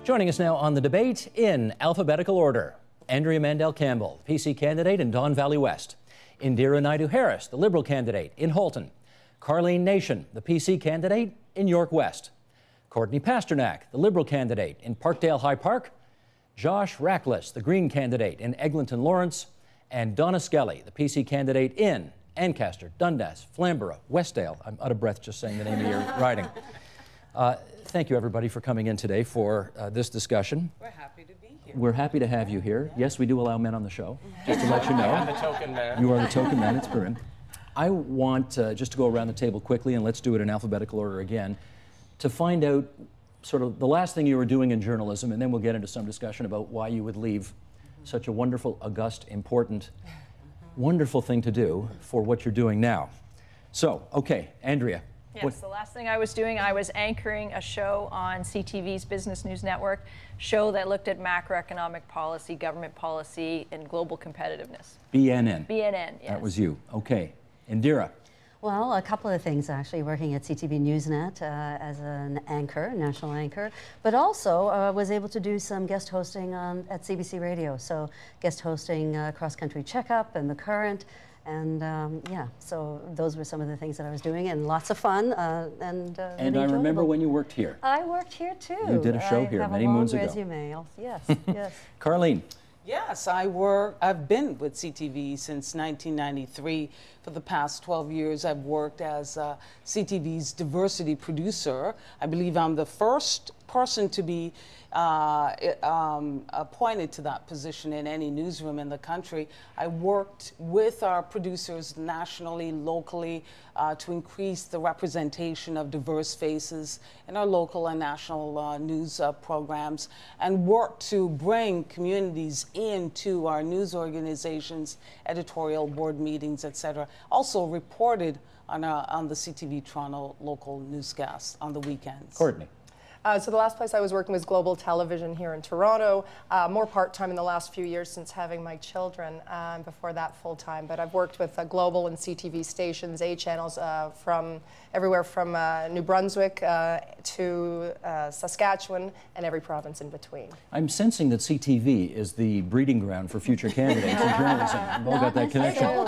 Joining us now on the debate in alphabetical order, Andrea Mandel-Campbell, PC candidate in Don Valley West. Indira Naidu-Harris, the Liberal candidate in Holton. Carleen Nation, the PC candidate in York West. Courtney Pasternak, the Liberal candidate in Parkdale High Park. Josh Rackless, the Green candidate in Eglinton Lawrence. And Donna Skelly, the PC candidate in Ancaster, Dundas, Flamborough, Westdale. I'm out of breath just saying the name of your riding. Thank you, everybody, for coming in today for this discussion. We're happy to be here. We're happy to have you here. Yes, we do allow men on the show, just to let you know. I'm the token man. You are the token man, it's brilliant. I want just to go around the table quickly, and let's do it in alphabetical order again, to find out sort of the last thing you were doing in journalism, and then we'll get into some discussion about why you would leave such a wonderful, august, important, wonderful thing to do for what you're doing now. So, okay, Andrea. Yes, the last thing I was doing, I was anchoring a show on CTV's Business News Network, show that looked at macroeconomic policy, government policy, and global competitiveness. BNN. BNN, yes. That was you. Okay. Indira. Well, a couple of things, actually, working at CTV Newsnet as an anchor, national anchor, but also was able to do some guest hosting at CBC Radio. So guest hosting Cross Country Checkup and The Current. And yeah, so those were some of the things that I was doing, and lots of fun. And I remember when you worked here. I worked here too. You did a show here many moons ago. Resume. Yes, yes. Carleen. Yes, I've been with CTV since 1993. For the past 12 years, I've worked as CTV's diversity producer. I believe I'm the first person to be appointed to that position in any newsroom in the country. I worked with our producers nationally, locally, to increase the representation of diverse faces in our local and national news programs, and worked to bring communities into our news organizations, editorial board meetings, etc. Also reported on the CTV Toronto local newscast on the weekends. Courtney. So the last place I was working was Global Television here in Toronto, more part-time in the last few years since having my children, before that full-time. But I've worked with Global and CTV stations, A channels, from everywhere from New Brunswick to Saskatchewan and every province in between. I'm sensing that CTV is the breeding ground for future candidates in journalism. We've all got that connection. Global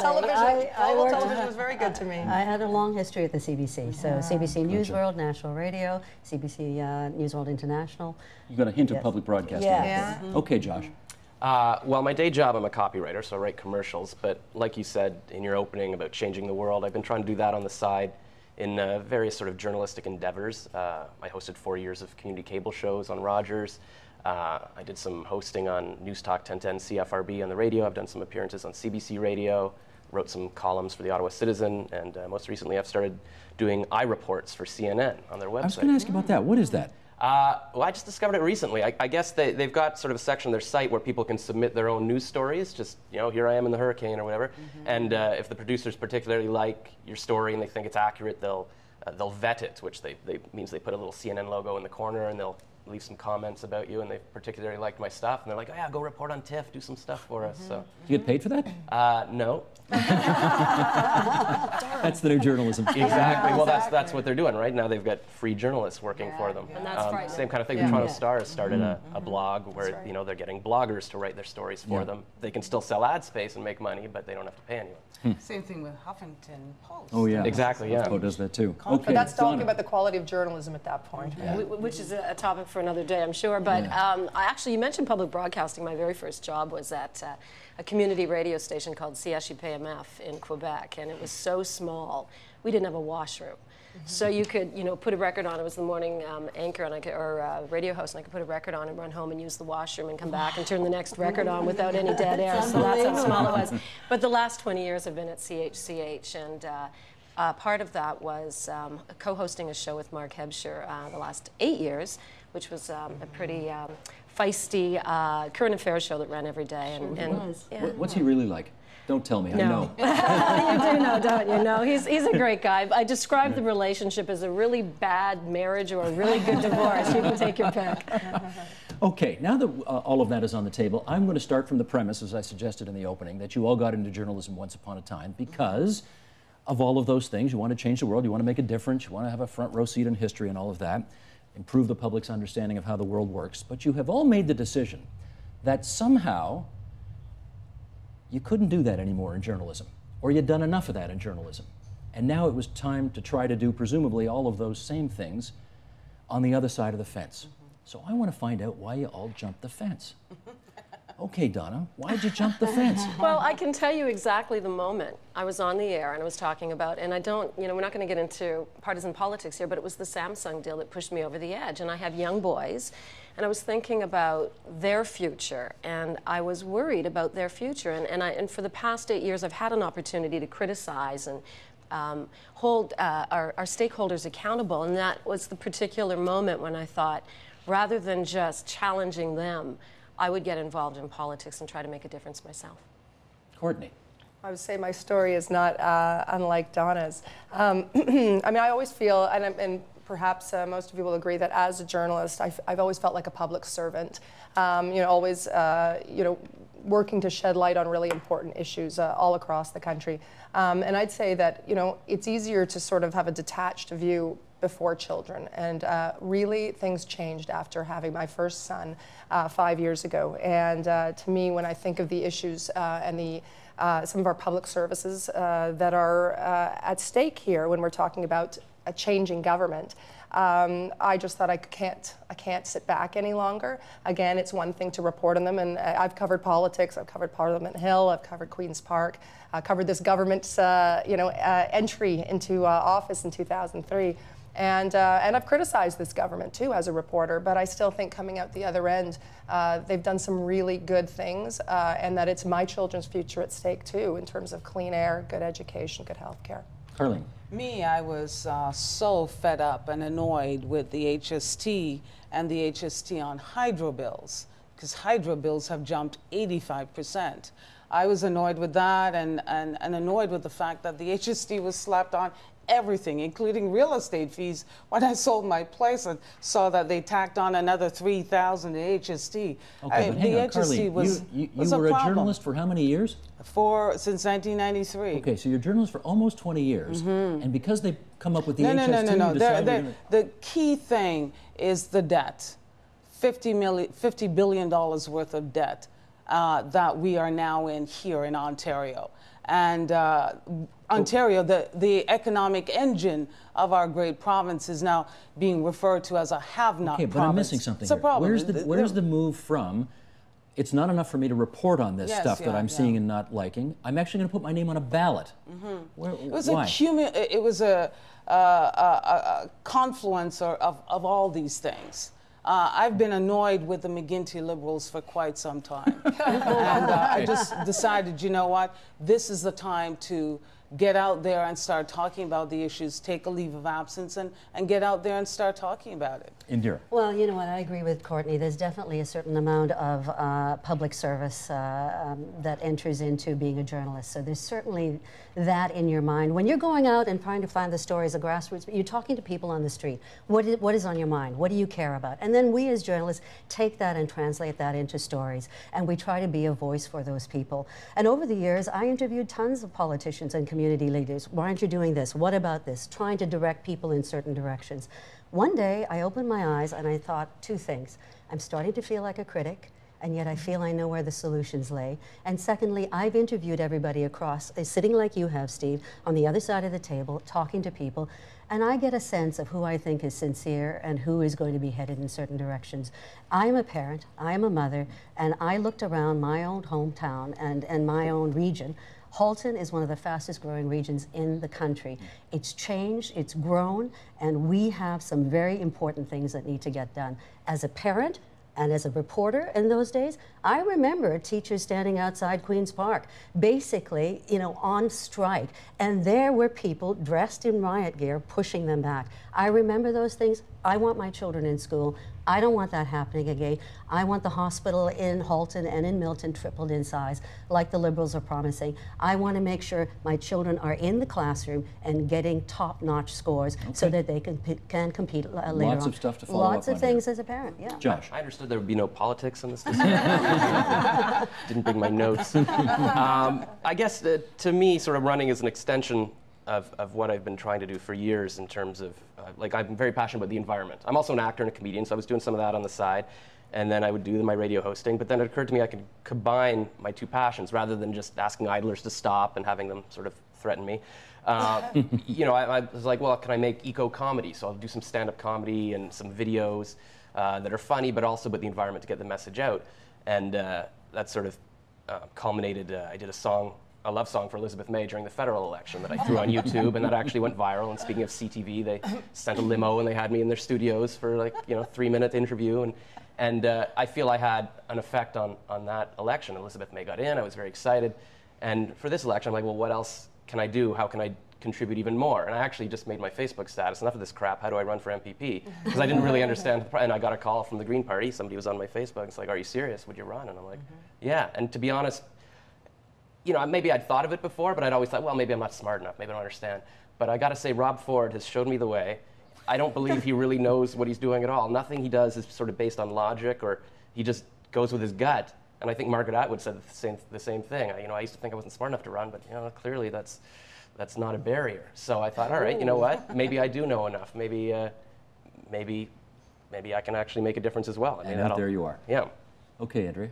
television was very good to me. I had a long history at the CBC, so CBC News World, National Radio, CBC News World International. You've got a hint of public broadcasting. Yes. Yeah. Okay, Josh. Well, my day job, I'm a copywriter, so I write commercials. But like you said in your opening about changing the world, I've been trying to do that on the side in various sort of journalistic endeavors. I hosted 4 years of community cable shows on Rogers. I did some hosting on News Talk 1010 CFRB on the radio. I've done some appearances on CBC Radio, wrote some columns for the Ottawa Citizen, and most recently I've started doing iReports for CNN on their website. I was going to ask you about that. What is that? Well, I just discovered it recently. I guess they've got sort of a section of their site where people can submit their own news stories, just, you know, here I am in the hurricane or whatever. And if the producers particularly like your story and they think it's accurate, they'll vet it, which means they put a little CNN logo in the corner and they'll leave some comments about you, and they particularly liked my stuff, and they're like, oh yeah, go report on TIFF, do some stuff for us. So. Do you get paid for that? No. That's the new journalism. Exactly. Well, that's what they're doing right now. They've got free journalists working for them. And that's right. Same kind of thing. The Toronto Star has started a blog where you know they're getting bloggers to write their stories for them. They can still sell ad space and make money, but they don't have to pay anyone. Same thing with Huffington Post. Oh yeah. Exactly. Yeah. Huffington does that too. Okay. But that's talking about the quality of journalism at that point. Yeah. Which is a topic for another day, I'm sure. But you mentioned public broadcasting. My very first job was at a community radio station called CSUPMF in Quebec, and it was so small, we didn't have a washroom. So you could, you know, put a record on. It was the morning anchor, and radio host, and I could put a record on and run home and use the washroom and come back and turn the next record on without any dead air. So that's how small it was. But the last 20 years I've been at CHCH, and part of that was co-hosting a show with Mark Hebscher the last 8 years, which was a pretty feisty current affairs show that ran every day. What's he really like? Don't tell me, I know. You do know, don't you? No, he's a great guy. I describe the relationship as a really bad marriage or a really good divorce. You can take your pick. Okay, now that all of that is on the table, I'm going to start from the premise, as I suggested in the opening, that you all got into journalism once upon a time because of all of those things. You want to change the world, you want to make a difference, you want to have a front row seat in history and all of that. improve the public's understanding of how the world works, but you have all made the decision that somehow you couldn't do that anymore in journalism, or you'd done enough of that in journalism. And now it was time to try to do, presumably, all of those same things on the other side of the fence. So I want to find out why you all jumped the fence. Okay, Donna, why'd you jump the fence? Well, I can tell you exactly the moment. I was on the air and I was talking about, and I don't, you know, we're not going to get into partisan politics here, but it was the Samsung deal that pushed me over the edge. And I have young boys, and I was thinking about their future, and I was worried about their future. And for the past 8 years, I've had an opportunity to criticize and hold our stakeholders accountable. And that was the particular moment when I thought, rather than just challenging them, I would get involved in politics and try to make a difference myself. Courtney. I would say my story is not unlike Donna's. I mean, I always feel, and perhaps most of you will agree, that as a journalist, I've always felt like a public servant. You know, always, you know, working to shed light on really important issues all across the country. And I'd say that, you know, it's easier to sort of have a detached view before children, and really things changed after having my first son 5 years ago. And to me, when I think of the issues and the some of our public services that are at stake here when we're talking about a changing government, I just thought I can't sit back any longer. Again, it's one thing to report on them, and I've covered politics, I've covered Parliament Hill, I've covered Queen's Park, covered this government's you know, entry into office in 2003. And I've criticized this government too as a reporter, but I still think coming out the other end, they've done some really good things, and that it's my children's future at stake too, in terms of clean air, good education, good health care. Carlene. Me, I was so fed up and annoyed with the HST and the HST on hydro bills, because hydro bills have jumped 85%. I was annoyed with that, and annoyed with the fact that the HST was slapped on everything, including real estate fees. When I sold my place and saw that they tacked on another $3,000 in HST. Okay, but hang on, Carlene, you were a journalist for how many years? Since 1993. Okay, so you're a journalist for almost 20 years, and because they come up with the HST, no. you decided The key thing is the debt. $50 billion worth of debt that we are now in here in Ontario. And Ontario, the economic engine of our great province, is now being referred to as a have-not province. province. Okay, but I'm missing something here. Where's the move from, it's not enough for me to report on this stuff that I'm seeing and not liking, I'm actually going to put my name on a ballot? It was a confluence of all these things. I've been annoyed with the McGuinty Liberals for quite some time. And I just decided, you know what, this is the time to get out there and start talking about the issues, take a leave of absence, and get out there and start talking about it. Indira. Well, you know what, I agree with Courtney. There's definitely a certain amount of public service that enters into being a journalist. So there's certainly that in your mind. When you're going out and trying to find the stories of grassroots, you're talking to people on the street. What is on your mind? What do you care about? And then we as journalists take that and translate that into stories. And we try to be a voice for those people. And over the years, I interviewed tons of politicians and community leaders. Why aren't you doing this? What about this? Trying to direct people in certain directions. One day, I opened my eyes and I thought two things. I'm starting to feel like a critic, and yet I feel I know where the solutions lay. And secondly, I've interviewed everybody across, sitting like you have, Steve, on the other side of the table, talking to people, and I get a sense of who I think is sincere and who is going to be headed in certain directions. I am a parent, I am a mother, and I looked around my own hometown and my own region. Halton is one of the fastest growing regions in the country. It's changed, it's grown, and we have some very important things that need to get done. As a parent and as a reporter in those days, I remember teachers standing outside Queen's Park, basically, you know, on strike, and there were people dressed in riot gear pushing them back. I remember those things. I want my children in school. I don't want that happening again. I want the hospital in Halton and in Milton tripled in size, like the Liberals are promising. I want to make sure my children are in the classroom and getting top-notch scores so that they can compete later on. Lots of stuff to follow up on. Lots of things as a parent, yeah. Josh. I understood there would be no politics in this discussion. Didn't bring my notes. I guess to me, sort of running is an extension of what I've been trying to do for years in terms of, like, I'm very passionate about the environment. I'm also an actor and a comedian, so I was doing some of that on the side. And then I would do my radio hosting, but then it occurred to me I could combine my two passions rather than just asking idlers to stop and having them sort of threaten me. You know, I was like, well, can I make eco-comedy? So I'll do some stand-up comedy and some videos that are funny, but also about the environment to get the message out. And that sort of culminated, I did a love song for Elizabeth May during the federal election that I threw on YouTube, and that actually went viral. And speaking of CTV, they sent a limo and they had me in their studios for, like, you know, 3-minute interview. And I feel I had an effect on that election. Elizabeth May got in, I was very excited. And for this election, I'm like, well, what else can I do? How can I contribute even more? And I actually just made my Facebook status, enough of this crap, how do I run for MPP? Because I didn't really understand, and I got a call from the Green Party, somebody was on my Facebook, it's like, are you serious, would you run? And I'm like, yeah, and to be honest, you know, maybe I'd thought of it before, but I'd always thought, well, maybe I'm not smart enough, maybe I don't understand. But I gotta say, Rob Ford has showed me the way. I don't believe he really knows what he's doing at all. Nothing he does is sort of based on logic, or he just goes with his gut. And I think Margaret Atwood said the same thing. You know, I used to think I wasn't smart enough to run, but, you know, clearly that's not a barrier. So I thought, all right, you know what? Maybe I do know enough. Maybe I can actually make a difference as well. I mean, and there you are. Yeah. Okay, Andrea.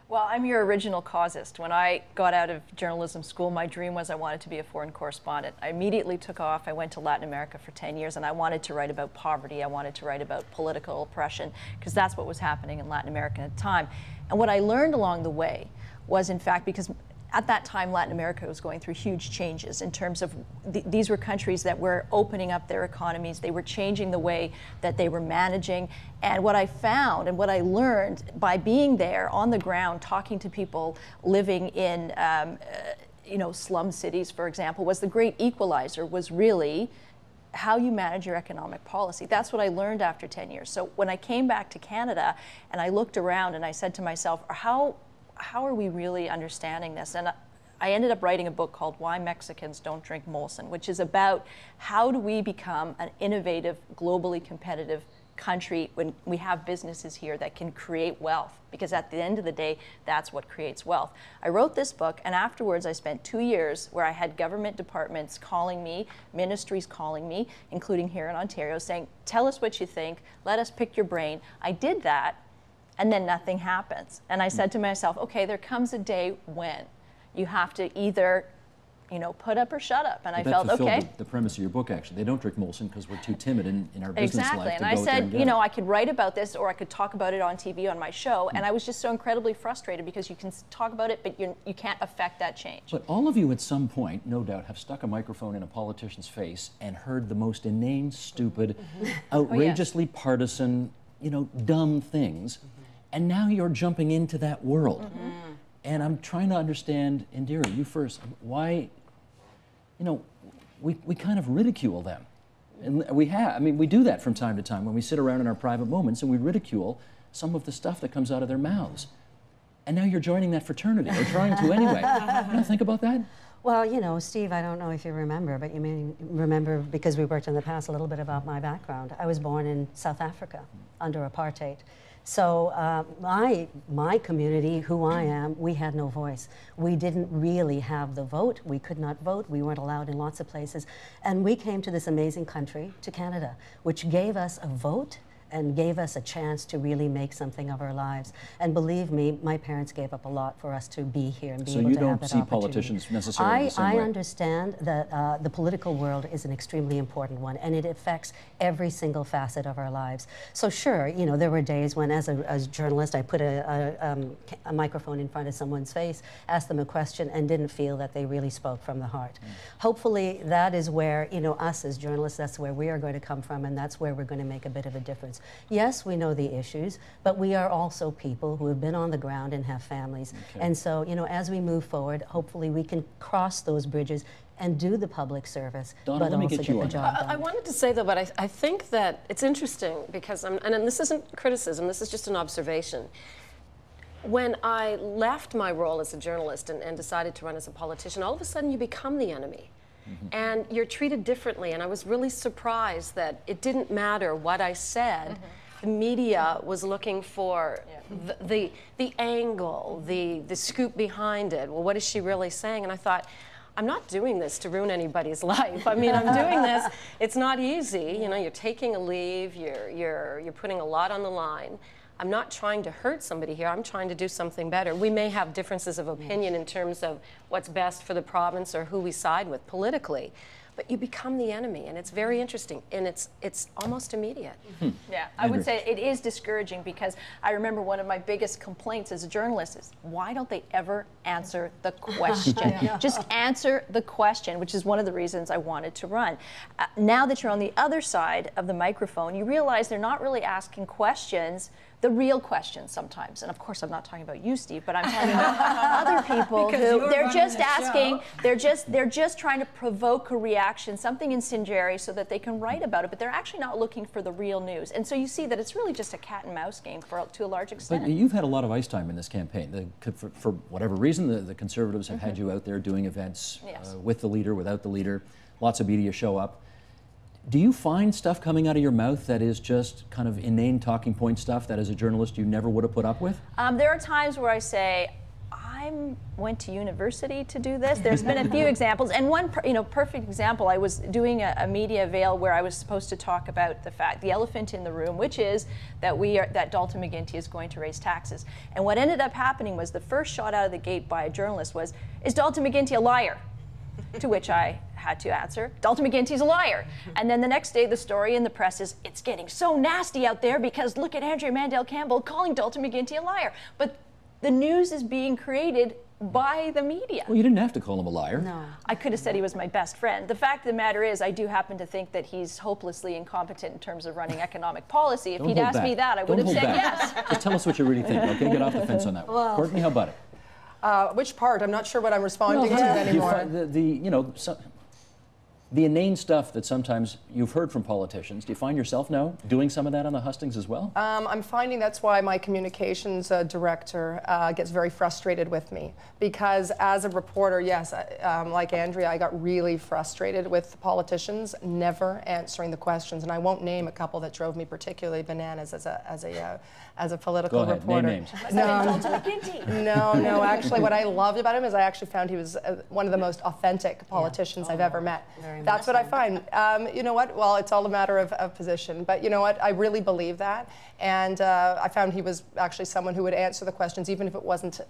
Well, I'm your original causist. When I got out of journalism school, my dream was I wanted to be a foreign correspondent. I immediately took off. I went to Latin America for 10 years, and I wanted to write about poverty. I wanted to write about political oppression, because that's what was happening in Latin America at the time. And what I learned along the way was, in fact, because at that time, Latin America was going through huge changes in terms of these were countries that were opening up their economies. They were changing the way that they were managing. And what I found and what I learned by being there on the ground, talking to people living in you know, slum cities, for example, was the great equalizer was really how you manage your economic policy. That's what I learned after 10 years. So when I came back to Canada and I looked around and I said to myself, how are we really understanding this? And I ended up writing a book called Why Mexicans Don't Drink Molson, which is about how do we become an innovative, globally competitive country when we have businesses here that can create wealth, because at the end of the day, that's what creates wealth. I wrote this book, and afterwards I spent 2 years where I had government departments calling me, ministries calling me, including here in Ontario, saying, tell us what you think, let us pick your brain. I did that, and then nothing happens. And I said to myself, okay, there comes a day when you have to either, you know, put up or shut up. And I felt, okay. The premise of your book, actually. They don't drink Molson because we're too timid in our business life. Exactly. And I said, you know, I could write about this, or I could talk about it on TV on my show. And I was just so incredibly frustrated, because you can talk about it, but you can't affect that change. But all of you at some point, no doubt, have stuck a microphone in a politician's face and heard the most inane, stupid, outrageously partisan, you know, dumb things. And now you're jumping into that world. And I'm trying to understand, Indira, you first, why, you know, we kind of ridicule them. And we do that from time to time when we sit around in our private moments and we ridicule some of the stuff that comes out of their mouths. And now you're joining that fraternity, or trying to anyway. You don't think about that? Well, you know, Steve, I don't know if you remember, but you may remember, because we worked in the past, a little bit about my background. I was born in South Africa under apartheid. So my community, who I am, we had no voice. We didn't really have the vote. We could not vote. We weren't allowed in lots of places. And we came to this amazing country, to Canada, which gave us a vote and gave us a chance to really make something of our lives. And believe me, my parents gave up a lot for us to be here and be able to have that opportunity. So you don't see politicians necessarily the same way? I understand that the political world is an extremely important one, and it affects every single facet of our lives. So sure, you know, there were days when, as a journalist, I put a microphone in front of someone's face, asked them a question, and didn't feel that they really spoke from the heart. Hopefully, that is where, you know, us as journalists, that's where we are going to come from, and that's where we're going to make a bit of a difference. Yes, we know the issues, but we are also people who have been on the ground and have families. Okay. And so, you know, as we move forward, hopefully we can cross those bridges and do the public service, Donna, but also get the job done. I wanted to say, though, but I think that it's interesting, because, and this isn't criticism, this is just an observation. When I left my role as a journalist and decided to run as a politician, all of a sudden you become the enemy. And you're treated differently, and I was really surprised that it didn't matter what I said. The media was looking for the angle, the scoop behind it. Well, what is she really saying? And I thought, I'm not doing this to ruin anybody's life. I mean, I'm doing this, it's not easy. You know, you're taking a leave, you're putting a lot on the line. I'm not trying to hurt somebody here. I'm trying to do something better. We may have differences of opinion in terms of what's best for the province or who we side with politically, but you become the enemy, and it's very interesting, and it's almost immediate. Yeah, I would say it is discouraging, because I remember one of my biggest complaints as a journalist is, why don't they ever answer the question? Just answer the question, which is one of the reasons I wanted to run. Now that you're on the other side of the microphone, you realize they're not really asking questions, the real questions sometimes. And of course, I'm not talking about you, Steve, but I'm talking about other people who they're just asking, they're just trying to provoke a reaction, something incendiary, so that they can write about it, but they're actually not looking for the real news. And so you see that it's really just a cat and mouse game to a large extent. But you've had a lot of ice time in this campaign. For whatever reason, the Conservatives have had you out there doing events with the leader, without the leader. Lots of media show up. Do you find stuff coming out of your mouth that is just kind of inane talking point stuff that as a journalist you never would have put up with? There are times where I say, I went to university to do this. There's been a few examples, and one perfect example, I was doing a media avail where I was supposed to talk about the elephant in the room, which is that Dalton McGuinty is going to raise taxes. And what ended up happening was the first shot out of the gate by a journalist was, is Dalton McGuinty a liar? To which I had to answer, Dalton McGuinty's a liar. And then the next day, the story in the press is, it's getting so nasty out there because look at Andrea Mandel-Campbell calling Dalton McGuinty a liar. But the news is being created by the media. Well, you didn't have to call him a liar. No. I could have said he was my best friend. The fact of the matter is, I do happen to think that he's hopelessly incompetent in terms of running economic policy. If he'd asked me that, I would have said yes. Just tell us what you really think, okay? Get off the fence on that one. Well, Courtney, how about it? Which part? I'm not sure what I'm responding to anymore. The inane stuff that sometimes you've heard from politicians, do you find yourself now doing some of that on the hustings as well? I'm finding that's why my communications director gets very frustrated with me, because as a reporter, yes, like Andrea, I got really frustrated with politicians never answering the questions, and I won't name a couple that drove me particularly bananas as a political reporter. Name names. No, actually what I loved about him is I actually found he was one of the most authentic politicians I've ever met. That's what I find. You know what? Well, it's all a matter of position. But you know what? I really believe that. And I found he was actually someone who would answer the questions, even if it wasn't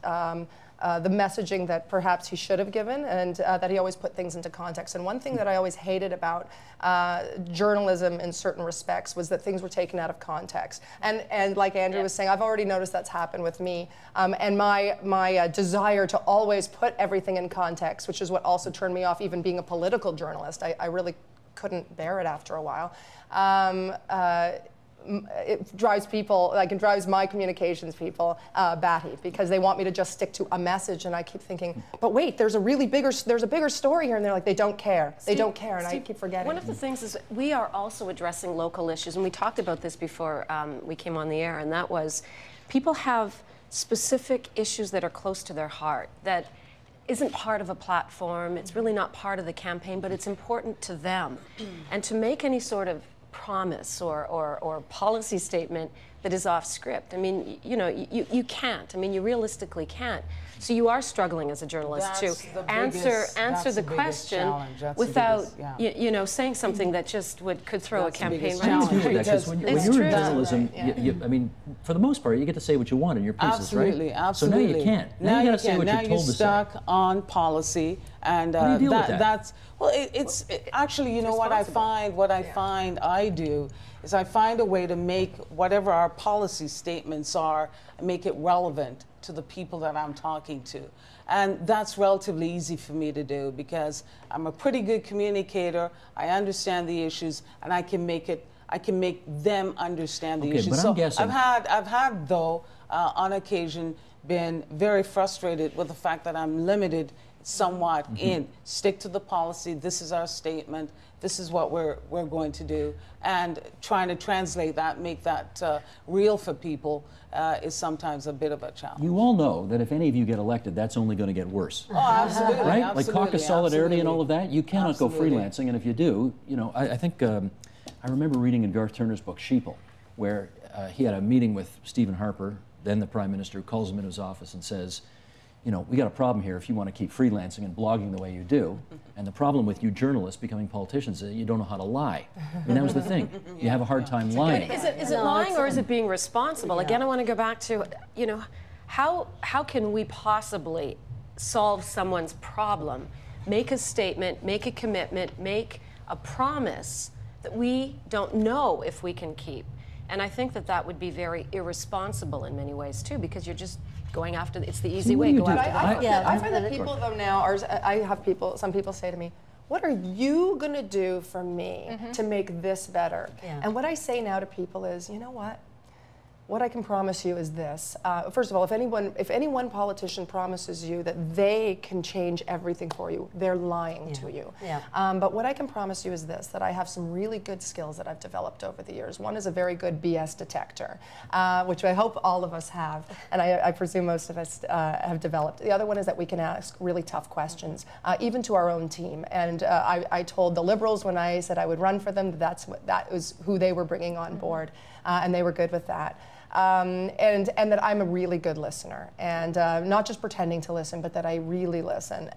the messaging that perhaps he should have given, and that he always put things into context. And one thing that I always hated about journalism in certain respects was that things were taken out of context. And like Andrew was saying, I've already noticed that's happened with me. And my desire to always put everything in context, which is what also turned me off even being a political journalist. I really couldn't bear it after a while. It drives people, like it drives my communications people batty, because they want me to just stick to a message, and I keep thinking, but wait, there's a bigger story here, and they're like, they don't care, they don't care, and I keep forgetting. One of the things is we are also addressing local issues, and we talked about this before we came on the air, and that was people have specific issues that are close to their heart that isn't part of a platform, it's really not part of the campaign, but it's important to them. And to make any sort of promise or policy statement that is off script, I mean, you can't. I mean, you realistically can't. So you are struggling as a journalist to answer the question without saying something that just could throw a campaign right off. When you're in journalism, I mean, for the most part, you get to say what you want in your pieces, right? Absolutely. So now you can't. Now you got to say what you're told to say. Now you're stuck on policy, and how do you deal with that? That's it's actually, you know, what I find I do is I find a way to make whatever our policy statements are, make it relevant to the people that I'm talking to. And that's relatively easy for me to do, because I'm a pretty good communicator, I understand the issues, and I can make them understand the issues. But I'm guessing I've had though, on occasion, been very frustrated with the fact that I'm limited somewhat in stick to the policy, this is our statement, this is what we're going to do, and trying to translate that, make that real for people is sometimes a bit of a challenge. You all know that if any of you get elected, that's only going to get worse. Oh, absolutely. Right? Absolutely, like caucus solidarity and absolutely. all of that, you cannot go freelancing, and if you do, you know, I think, I remember reading in Garth Turner's book, Sheeple, where he had a meeting with Stephen Harper, then the Prime Minister, who calls him in his office and says, you know, we got a problem here if you want to keep freelancing and blogging the way you do. And the problem with you journalists becoming politicians is you don't know how to lie. I mean, that was the thing. You have a hard time lying. Is it lying or is it being responsible? Yeah. Again, I want to go back to, you know, how can we possibly solve someone's problem, make a statement, make a commitment, make a promise that we don't know if we can keep? And I think that that would be very irresponsible in many ways too, because you're just going after, it's the easy way, go after I find that people though now are, some people say to me, what are you gonna do for me to make this better? Yeah. And what I say now to people is, you know what I can promise you is this. First of all, if any one politician promises you that they can change everything for you, they're lying to you. Yeah. But what I can promise you is this, that I have some really good skills that I've developed over the years. One is a very good BS detector, which I hope all of us have, and I presume most of us have developed. The other one is that we can ask really tough questions, even to our own team. And I told the Liberals when I said I would run for them, that was who they were bringing on board, and they were good with that. And that I'm a really good listener, and not just pretending to listen, but that I really listen.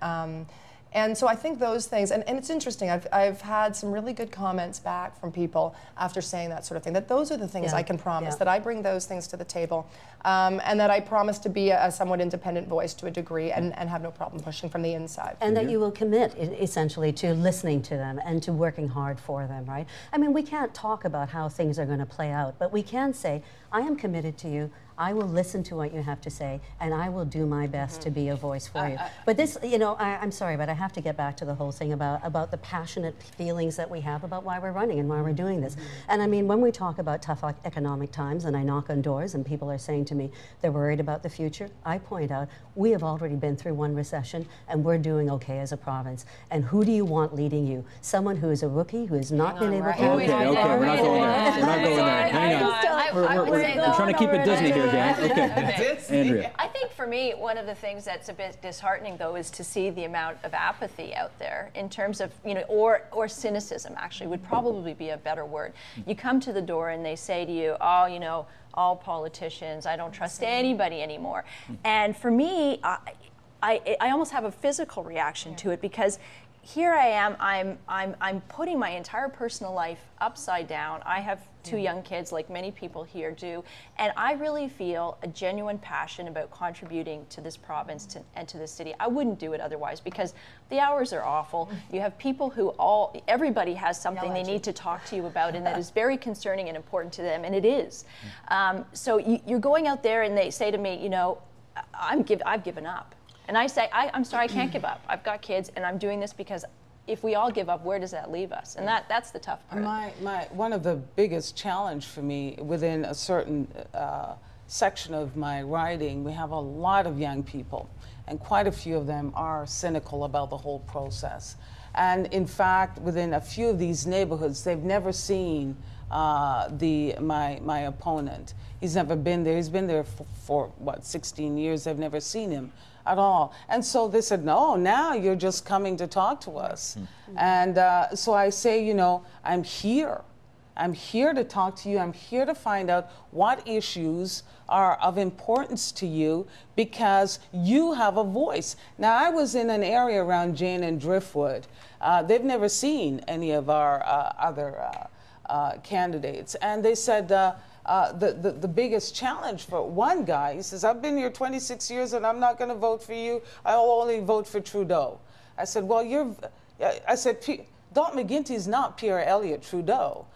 And so I think those things, and it's interesting, I've had some really good comments back from people after saying that sort of thing, that those are the things I can promise, that I bring those things to the table, and that I promise to be a somewhat independent voice to a degree and have no problem pushing from the inside. And that you will commit, essentially, to listening to them and to working hard for them, right? I mean, we can't talk about how things are going to play out, but we can say, I am committed to you, I will listen to what you have to say, and I will do my best to be a voice for you. But this, you know, I'm sorry, but I have to get back to the whole thing about the passionate feelings that we have about why we're running and why we're doing this. And I mean, when we talk about tough economic times, and I knock on doors and people are saying to me they're worried about the future, I point out, we have already been through one recession, and we're doing okay as a province. And who do you want leading you? Someone who is a rookie, who has not been able to... Okay, we're not going there. We're not going there. Hang on. We're trying to keep it Disney here, gang. Okay. Andrea. I think for me, one of the things that's a bit disheartening, though, is to see the amount of apathy out there in terms of, you know, or cynicism, actually, would probably be a better word. You come to the door and they say to you, oh, you know, all politicians, I don't trust anybody anymore. And for me, I almost have a physical reaction to it, because here I am, I'm putting my entire personal life upside down. I have 2 young kids, like many people here do, and I really feel a genuine passion about contributing to this province and to this city. I wouldn't do it otherwise, because the hours are awful. You have people who everybody has something they need to talk to you about, and that is very concerning and important to them, and it is. So you're going out there and they say to me, you know, I've given up. And I say, I'm sorry, I can't give up. I've got kids, and I'm doing this because if we all give up, where does that leave us? And that's the tough part. One of the biggest challenge for me within a certain section of my writing, we have a lot of young people, and quite a few of them are cynical about the whole process. And in fact, within a few of these neighborhoods, they've never seen my opponent. He's never been there. He's been there for what, 16 years. They've never seen him at all. And so they said, no, now you're just coming to talk to us. And so I say, you know, I'm here. I'm here to talk to you. I'm here to find out what issues are of importance to you, because you have a voice. Now, I was in an area around Jane and Driftwood. They've never seen any of our other candidates. And they said, the biggest challenge for one guy, he says, I've been here 26 years and I'm not going to vote for you. I'll only vote for Trudeau. I said, well, Don McGuinty is not Pierre Elliott Trudeau.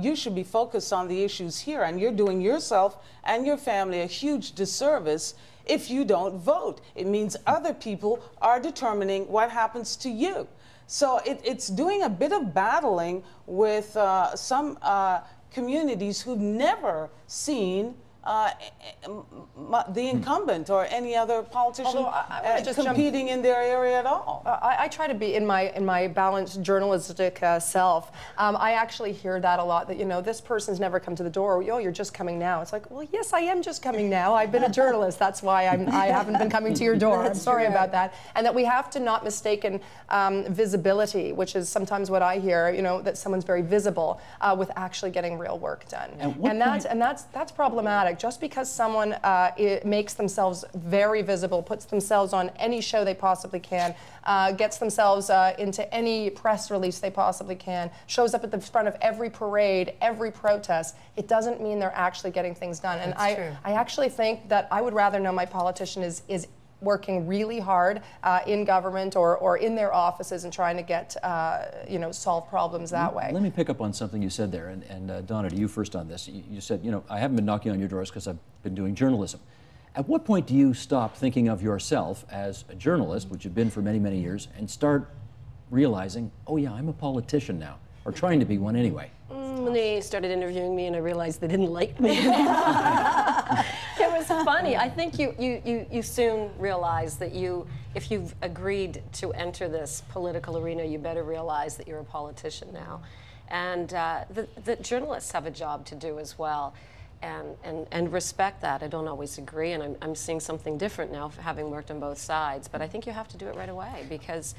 You should be focused on the issues here, and you're doing yourself and your family a huge disservice if you don't vote. It means other people are determining what happens to you. So it's doing a bit of battling with some communities who've never seen the incumbent or any other politician competing in their area at all. I try to be in my balanced journalistic self. I actually hear that a lot, that, you know, this person's never come to the door. Oh, you're just coming now. It's like, well, yes, I am just coming now. I've been a journalist. That's why I haven't been coming to your door. I'm sorry about that. And that we have to not mistaken visibility, which is sometimes what I hear, you know, that someone's very visible with actually getting real work done. And that's problematic. right. Just because someone makes themselves very visible, puts themselves on any show they possibly can, gets themselves into any press release they possibly can, shows up at the front of every parade, every protest, it doesn't mean they're actually getting things done. And I actually think that I would rather know my politician is working really hard in government or in their offices and trying to get, you know, solve problems that way. Let me pick up on something you said there, and Donna, to you first on this. You said, you know, I haven't been knocking on your doors because I've been doing journalism. At what point do you stop thinking of yourself as a journalist, which you've been for many, many years, and start realizing, oh yeah, I'm a politician now, or trying to be one anyway? When they started interviewing me and I realized they didn't like me. It was funny. I think you soon realize that if you've agreed to enter this political arena, you better realize that you're a politician now. And the journalists have a job to do as well. And respect that. I don't always agree, and I'm seeing something different now, having worked on both sides. But I think you have to do it right away, because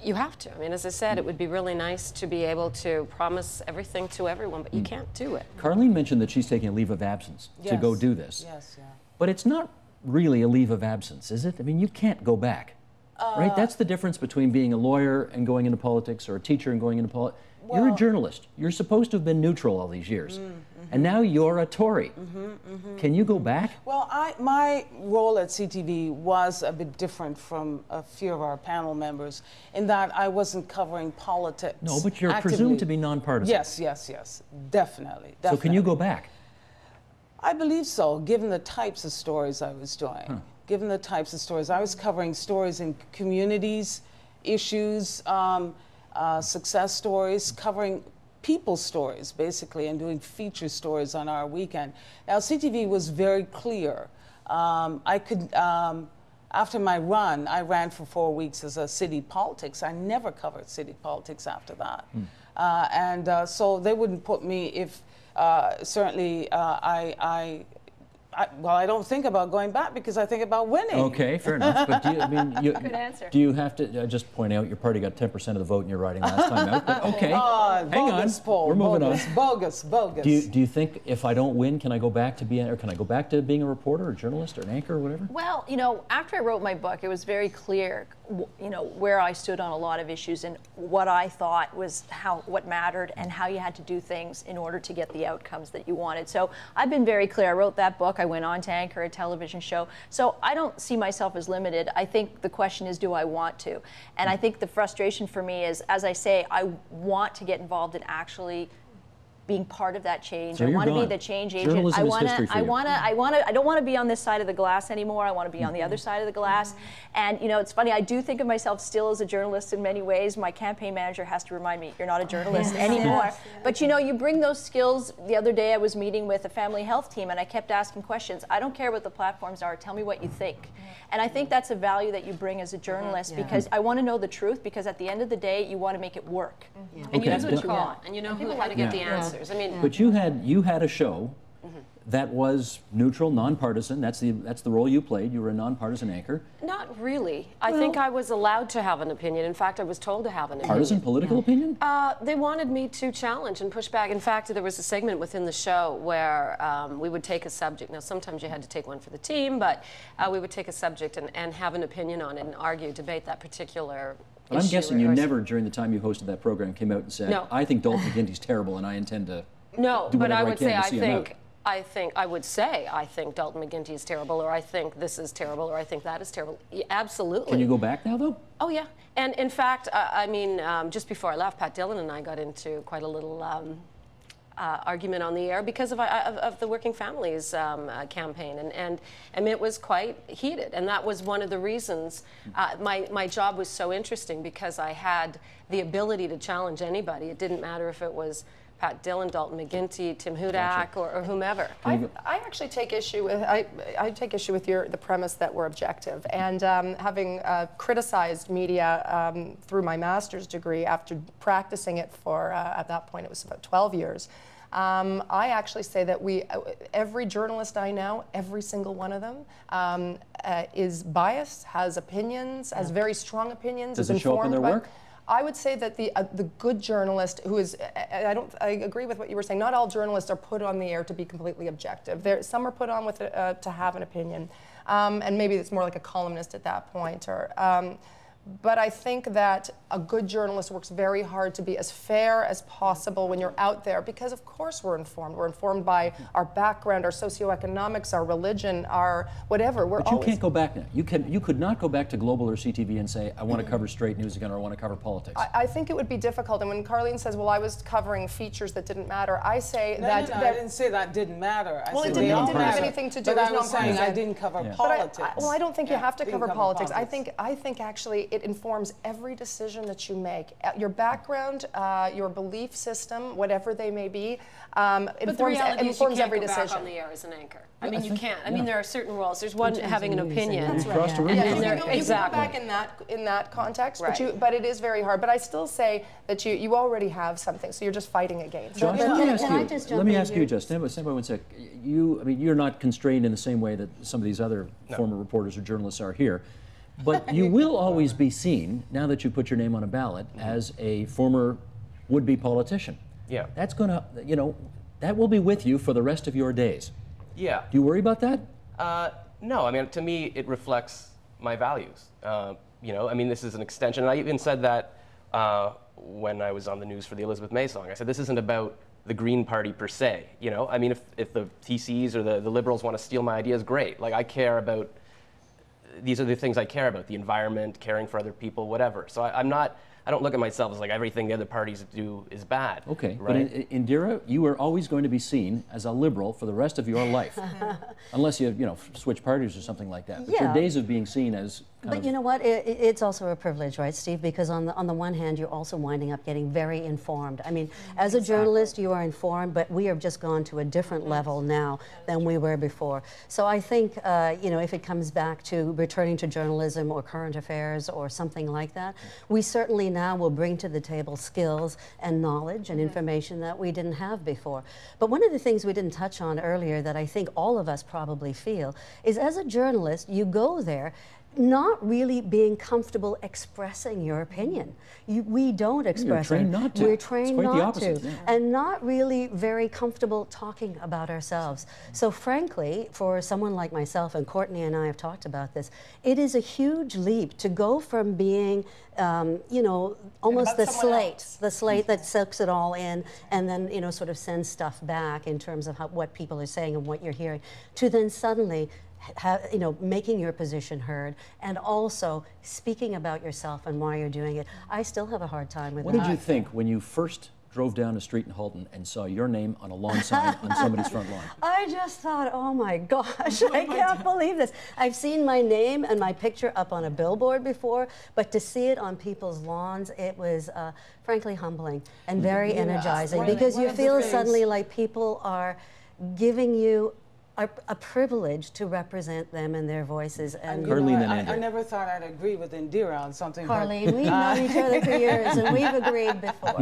you have to. I mean, as I said, it would be really nice to be able to promise everything to everyone, but you can't do it. Carlene mentioned that she's taking a leave of absence to go do this. Yes, yeah. But it's not really a leave of absence, is it? I mean, you can't go back, right? That's the difference between being a lawyer and going into politics, or a teacher and going into politics. Well, you're a journalist. You're supposed to have been neutral all these years. And now you're a Tory. Can you go back? Well, my role at CTV was a bit different from a few of our panel members in that I wasn't covering politics. No, but you're actively. presumed to be nonpartisan. Yes. Definitely. So can you go back? I believe so, given the types of stories I was doing. Given the types of stories. I was covering stories in communities, issues, success stories, covering people's stories, basically, and doing feature stories on our weekend. Now, CTV was very clear. After my run, I ran for 4 weeks as a city politics. I never covered city politics after that. So they wouldn't put me if, certainly, well, I don't think about going back because I think about winning. Okay, fair enough. But do you, I mean, Good answer. Do you have to just point out your party got 10% of the vote in your riding last time out? But okay, hang on, poll, we're moving on. Bogus. Do you think if I don't win, can I go back to being a reporter, or a journalist, or an anchor, or whatever? Well, you know, after I wrote my book, it was very clear, you know, where I stood on a lot of issues and what I thought was what mattered and how you had to do things in order to get the outcomes that you wanted. So I've been very clear. I wrote that book. I went on to anchor a television show. So I don't see myself as limited. I think the question is, do I want to? And I think the frustration for me is, as I say, I want to get involved in actually being part of that change. So I want to gone. be the change agent. Journalism is history for you. I don't want to be on this side of the glass anymore. I want to be on the other side of the glass. And you know, it's funny, I do think of myself still as a journalist in many ways. My campaign manager has to remind me, you're not a journalist anymore. But you know, you bring those skills. The other day I was meeting with a family health team and I kept asking questions. I don't care what the platforms are, tell me what you think. And I think that's a value that you bring as a journalist, because I want to know the truth, because at the end of the day, you want to make it work. And you know what you want, and you know how to get the answers. I mean, but you had a show that was neutral, nonpartisan. That's the role you played. You were a nonpartisan anchor. Not really. I think I was allowed to have an opinion. In fact, I was told to have an opinion. Partisan political opinion? They wanted me to challenge and push back. In fact, there was a segment within the show where we would take a subject. Now, sometimes you had to take one for the team, but we would take a subject and have an opinion on it and argue, debate that particular issue. I'm guessing you never, during the time you hosted that program, came out and said, no. I think Dalton McGuinty's terrible and I intend to No, do but I whatever would say I would say I think Dalton McGuinty is terrible, or I think this is terrible, or I think that is terrible. Yeah, absolutely. Can you go back now, though? Oh yeah, and in fact, I mean, just before I left, Pat Dillon and I got into quite a little argument on the air because of the Working Families campaign, and it was quite heated, and that was one of the reasons my job was so interesting, because I had the ability to challenge anybody. It didn't matter if it was Pat Dillon, Dalton McGuinty, Tim Hudak, or whomever. I actually take issue with I take issue with the premise that we're objective, and having criticized media through my master's degree after practicing it for at that point it was about 12 years. I actually say that every journalist I know, every single one of them, is biased, has opinions, has very strong opinions. Does it show up in their work? I would say that the good journalist who is, I agree with what you were saying. Not all journalists are put on the air to be completely objective. Some are put on with to have an opinion, and maybe it's more like a columnist at that point. But I think that a good journalist works very hard to be as fair as possible when you're out there, because of course we're informed. We're informed by our background, our socioeconomics, our religion, our whatever. But you can't go back now. You could not go back to Global or CTV and say, I want to cover straight news again, or I want to cover politics. I think it would be difficult. And when Carlene says, well, I was covering features that didn't matter, I say no, I didn't say that didn't matter. Well, it didn't have anything to do with I was saying I didn't cover politics. I don't think you have to cover politics. I think actually it informs every decision that you make. Your background, your belief system, whatever they may be, informs every decision. Back on the air as an anchor. I mean, you can't. I mean, there are certain roles. There's one having an opinion. Across the room. You can go back in that context, but it is very hard. But I still say that you already have something, so you're just fighting against. Josh, let me ask you, just stand by one sec. I mean, you're not constrained in the same way that some of these other former reporters or journalists are here. But you will always be seen, now that you put your name on a ballot, as a former would-be politician. Yeah. That's going to, that will be with you for the rest of your days. Yeah. Do you worry about that? No, I mean, to me, it reflects my values. I mean, this is an extension. And I even said that when I was on the news for the Elizabeth May song. I said, this isn't about the Green Party per se. I mean, if the TCs or the Liberals want to steal my ideas, great. Like, I care about, these are the things I care about, the environment, caring for other people, whatever. So I don't look at myself as like everything the other parties do is bad. Okay, right? But Indira, you are always going to be seen as a liberal for the rest of your life, unless you switch parties or something like that. But your days of being seen as But you know what? It's also a privilege, right, Steve? Because on the one hand, you're also winding up getting very informed. I mean, as a journalist, you are informed, but we have just gone to a different level now than we were before. So I think, if it comes back to returning to journalism or current affairs or something like that, we certainly now will bring to the table skills and knowledge and information that we didn't have before. But one of the things we didn't touch on earlier that I think all of us probably feel is, as a journalist, you go there not really being comfortable expressing your opinion. We don't express it. We're trained not to. We're trained not to. Yeah. And not really very comfortable talking about ourselves. So frankly, for someone like myself, and Courtney and I have talked about this, it is a huge leap to go from being, almost the slate that soaks it all in and then, sort of sends stuff back in terms of what people are saying and what you're hearing, to then suddenly making your position heard and also speaking about yourself and why you're doing it. I still have a hard time with that. What did you think when you first drove down a street in Halton and saw your name on a lawn sign on somebody's front lawn? I just thought, oh my gosh, I can't believe this. I've seen my name and my picture up on a billboard before, but to see it on people's lawns, it was frankly humbling and very energizing, because you feel suddenly like people are giving you a privilege to represent them and their voices. And Carlene and Andrew. I never thought I'd agree with Indira on something. Carlene, we've known each other for years and we've agreed before.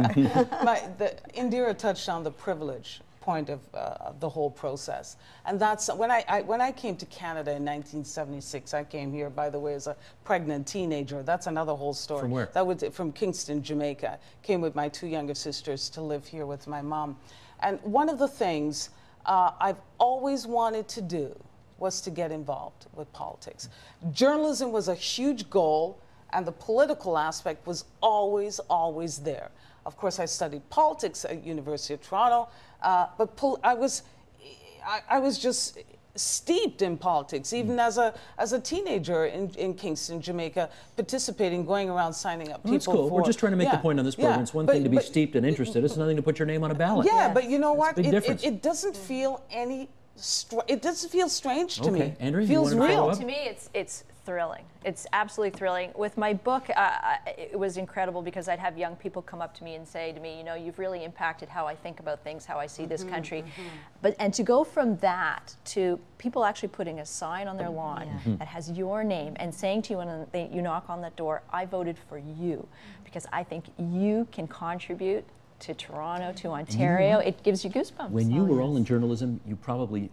Indira touched on the privilege point of the whole process, and that's when I came to Canada in 1976. I came here, by the way, as a pregnant teenager. That's another whole story. From where? That was from Kingston, Jamaica. Came with my 2 younger sisters to live here with my mom, and one of the things I've always wanted to do was to get involved with politics. Journalism was a huge goal, and the political aspect was always, always there. Of course, I studied politics at University of Toronto, but I was just steeped in politics, even as a teenager in Kingston, Jamaica, participating, going around signing up people. That's cool. We're just trying to make the point on this program. It's one thing to be steeped and interested. It's another thing to put your name on a ballot. Yeah, but you know what? It doesn't feel it doesn't feel strange to me. Andrew, it feels real. To me, it's thrilling. It's absolutely thrilling. With my book, it was incredible because I'd have young people come up to me and say to me, you've really impacted how I think about things, how I see this country. And to go from that to people actually putting a sign on their lawn that has your name and saying to you when you knock on that door, I voted for you because I think you can contribute to Toronto, to Ontario. It gives you goosebumps. When you were all in journalism, you probably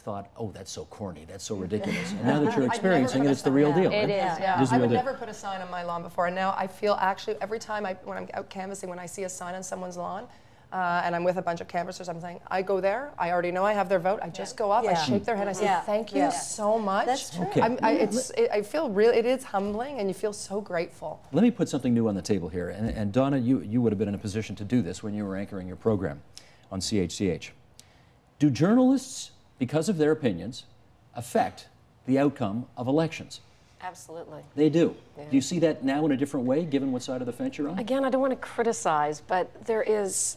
thought, oh, that's so corny, that's so ridiculous. And now that you're experiencing it, it's the real deal. It right? is, yeah. It is the I real would deal. never put a sign on my lawn before, and now I feel actually every time when I'm out canvassing, when I see a sign on someone's lawn, and I'm with a bunch of canvassers, I'm saying, I go there, I already know I have their vote, I just go up, I shake their hand, I say, thank you so much. That's true. Okay. I feel really, it is humbling, and you feel so grateful. Let me put something new on the table here. And Donna, you would have been in a position to do this when you were anchoring your program on CHCH. Do journalists, because of their opinions, affect the outcome of elections? Absolutely. They do. Yeah. Do you see that now in a different way, given what side of the fence you're on? Again, I don't want to criticize, but it's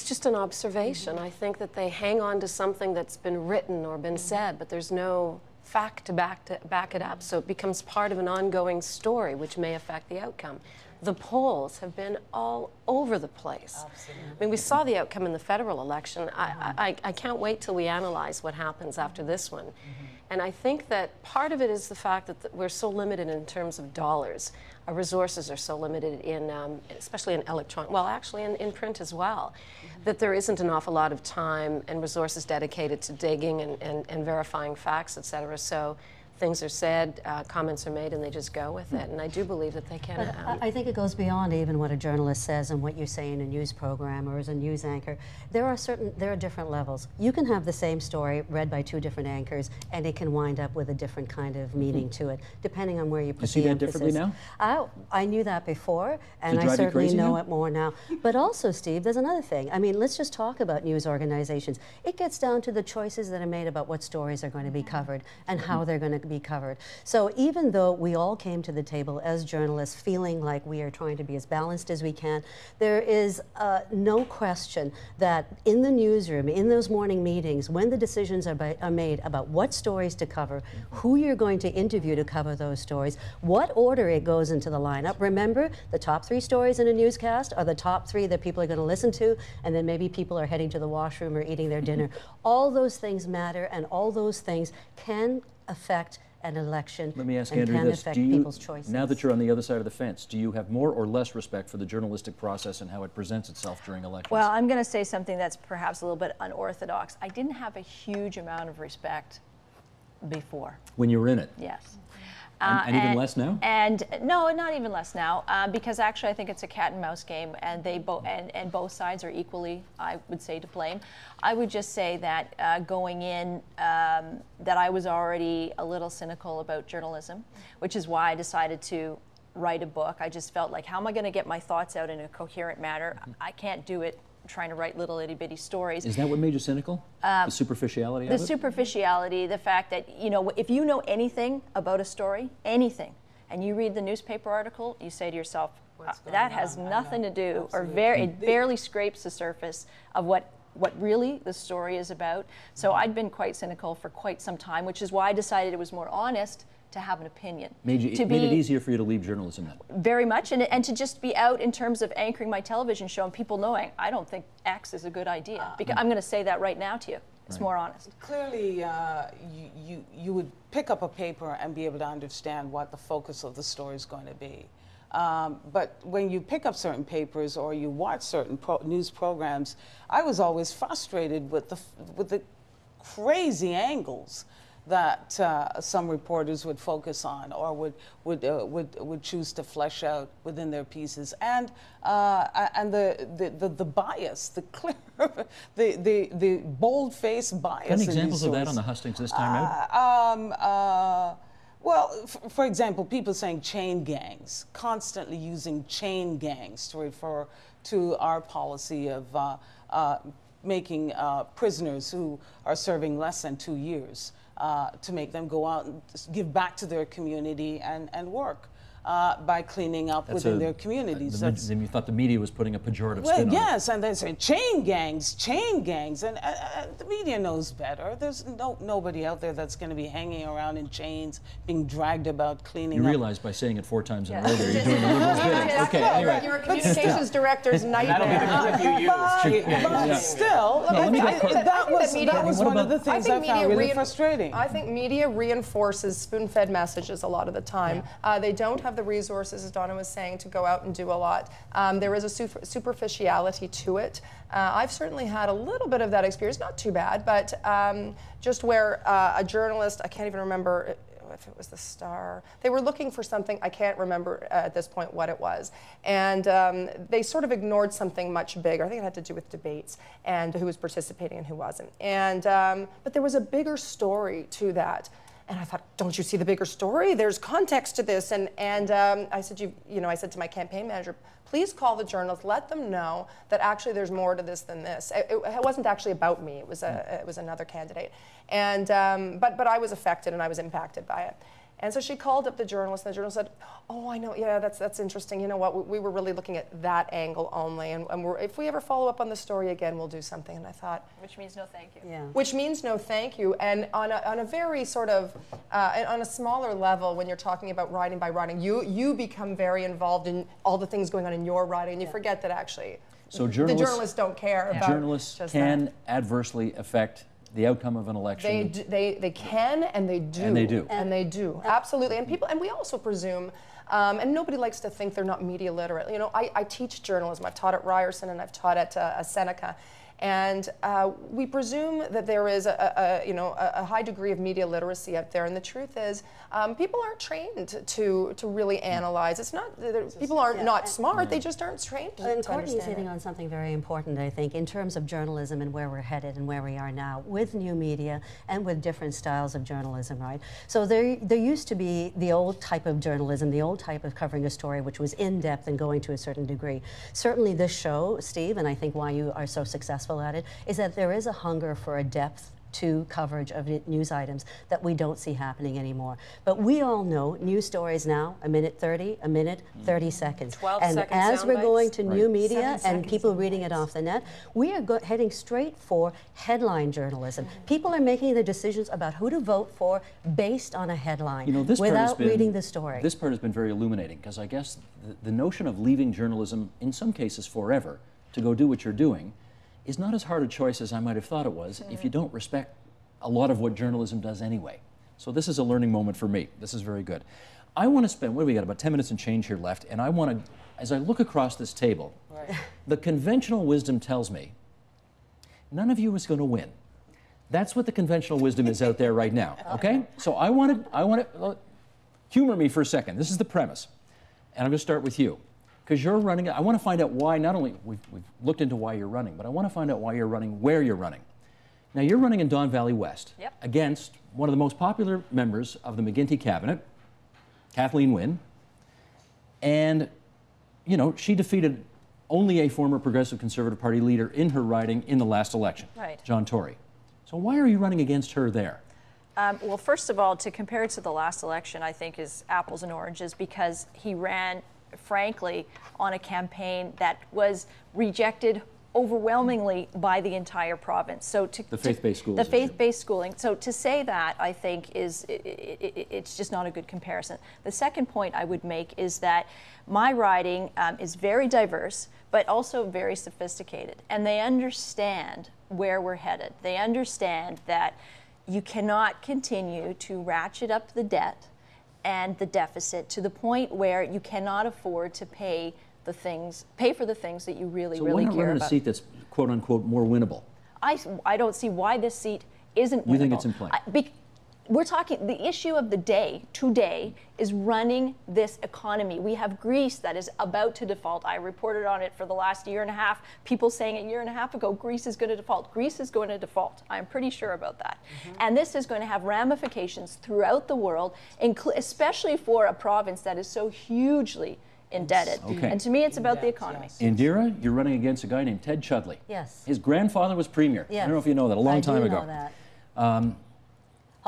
just an observation. I think that they hang on to something that's been written or been said, but there's no fact to back it up. So it becomes part of an ongoing story, which may affect the outcome. The polls have been all over the place. Absolutely. I mean, we saw the outcome in the federal election. I can't wait till we analyze what happens after this one. And I think that part of it is the fact that we're so limited in terms of dollars. Our resources are so limited in, especially in electronic, well, actually in print as well, that there isn't an awful lot of time and resources dedicated to digging and verifying facts, et cetera. So things are said, comments are made, and they just go with it. And I do believe that they can. But I think it goes beyond even what a journalist says and what you say in a news program or as a news anchor. There are different levels. You can have the same story read by two different anchors, and it can wind up with a different kind of meaning to it, depending on where you put the emphasis. You see that differently now? I knew that before, and I certainly know it more now. But also, Steve, there's another thing. I mean, let's just talk about news organizations. It gets down to the choices that are made about what stories are going to be covered and how they're going to be covered. So even though we all came to the table as journalists feeling like we are trying to be as balanced as we can, there is no question that in the newsroom, in those morning meetings, when the decisions are made about what stories to cover, who you're going to interview to cover those stories, what order it goes into the lineup. Remember, the top 3 stories in a newscast are the top 3 that people are going to listen to, and then maybe people are heading to the washroom or eating their dinner. All those things matter, and all those things can affect an election. Let me ask and Andrew can this. affect Do you, people's choices. now that you're on the other side of the fence, do you have more or less respect for the journalistic process and how it presents itself during elections? Well, I'm going to say something that's perhaps a little bit unorthodox. I didn't have a huge amount of respect before. When you were in it? Yes. And even less now? And no, not even less now, because actually I think it's a cat and mouse game, and and both sides are equally, I would say, to blame. I would just say that going in, that I was already a little cynical about journalism, which is why I decided to write a book. I just felt like, how am I going to get my thoughts out in a coherent manner? I can't do it trying to write little itty-bitty stories. Is that what made you cynical? The superficiality of it? The superficiality, the fact that, you know, if you know anything about a story, anything, and you read the newspaper article, you say to yourself, that has nothing to do, or it barely scrapes the surface of what really the story is about. So I'd been quite cynical for quite some time, which is why I decided it was more honest to have an opinion. Made it easier for you to leave journalism then? Very much, and to just be out in terms of anchoring my television show and people knowing, I don't think X is a good idea. Because I'm going to say that right now to you. It's more honest. Clearly, you would pick up a paper and be able to understand what the focus of the story is going to be. But when you pick up certain papers or you watch certain news programs, I was always frustrated with the crazy angles that some reporters would focus on or would choose to flesh out within their pieces, and the bias, the clear, the bold-faced bias. Any examples of that on the hustings this time out? Well, for example, people saying chain gangs, constantly using chain gangs to refer to our policy of making prisoners who are serving less than 2 years to make them go out and give back to their community and work by cleaning up within their communities. Then you thought the media was putting a pejorative Well, spin on yes, and they say chain gangs, and the media knows better. There's nobody out there that's going to be hanging around in chains, being dragged about cleaning up. You realize by saying it 4 times in a row there, you're doing the liberals' bidding. Okay, anyway. You're a communications director's nightmare. But still, that was one of the things I found really frustrating. I think media reinforces spoon-fed messages a lot of the time. They don't have have the resources, as Donna was saying, to go out and do a lot. There is a superficiality to it. I've certainly had a little bit of that experience, not too bad, but just where a journalist, I can't even remember if it was the Star, they were looking for something, I can't remember at this point what it was, and they sort of ignored something much bigger. I think it had to do with debates and who was participating and who wasn't. And but there was a bigger story to that. And I thought, don't you see the bigger story? There's context to this. And I said, I said to my campaign manager, please call the journalists, let them know that actually there's more to this than this. It wasn't actually about me. It was another candidate. And but I was affected and I was impacted by it. And so she called up the journalist, and the journalist said, oh, I know, yeah, that's interesting. You know what, we were really looking at that angle only, and if we ever follow up on the story again, we'll do something. And I thought... Which means no thank you. Yeah. Which means no thank you. And on a very sort of, on a smaller level, when you're talking about riding by riding, you become very involved in all the things going on in your riding, and you forget that actually So the journalists don't care about journalists can adversely affect the outcome of an election. They can, and they do. And they do. And they do, absolutely. And people, and we also presume, and nobody likes to think they're not media literate. You know, I teach journalism. I've taught at Ryerson and I've taught at Seneca. And we presume that there is a high degree of media literacy out there, and the truth is, people aren't trained to really analyze. It's not people aren't not smart; they just aren't trained to And Courtney's understand hitting it. on something very important, I think, in terms of journalism and where we're headed and where we are now with new media and with different styles of journalism, right? So there used to be the old type of journalism, the old type of covering a story, which was in depth and going to a certain degree. Certainly, this show, Steve, and I think why you are so successful at it, is that there is a hunger for a depth to coverage of news items that we don't see happening anymore. But we all know news stories now, a minute 30, a minute 30 seconds. 12 and second as we're sound going bites. to new media 7 and people second reading it off the net, we are heading straight for headline journalism. People are making the decisions about who to vote for based on a headline, You know, this part has without been, reading the story. This part has been very illuminating, because I guess the notion of leaving journalism, in some cases forever, to go do what you're doing, is not as hard a choice as I might have thought it was if you don't respect a lot of what journalism does anyway. So this is a learning moment for me. This is very good. I want to spend, what do we got, about 10 minutes and change here left, and I want to, as I look across this table, the conventional wisdom tells me none of you is going to win. That's what the conventional wisdom is out there right now, okay? So I want to humor me for a second. This is the premise, and I'm going to start with you. Because you're running, I want to find out why, not only, we've looked into why you're running, but I want to find out why you're running, where you're running. Now, you're running in Don Valley West against one of the most popular members of the McGuinty cabinet, Kathleen Wynne, and, you know, she defeated only a former Progressive Conservative Party leader in her riding in the last election, John Tory. So why are you running against her there? Well, first of all, to compare it to the last election, I think is apples and oranges, because he ran, frankly, on a campaign that was rejected overwhelmingly by the entire province. So the faith-based schools. The faith-based schooling. So to say that, I think, is it's just not a good comparison. The second point I would make is that my riding is very diverse, but also very sophisticated, and they understand where we're headed. They understand that you cannot continue to ratchet up the debt and the deficit to the point where you cannot afford to pay for the things that you really care about. So why not run in a seat that's quote unquote more winnable? I don't see why this seat isn't winnable. You think it's in play? We're talking, the issue of the day today is running this economy. We have Greece that is about to default. I reported on it for the last year and a half. People saying a year and a half ago, Greece is going to default. Greece is going to default. I'm pretty sure about that. And this is going to have ramifications throughout the world, especially for a province that is so hugely indebted. And to me, it's about the economy. Indira, you're running against a guy named Ted Chudley. Yes. His grandfather was premier. I don't know if you know that, a long time ago. Know that.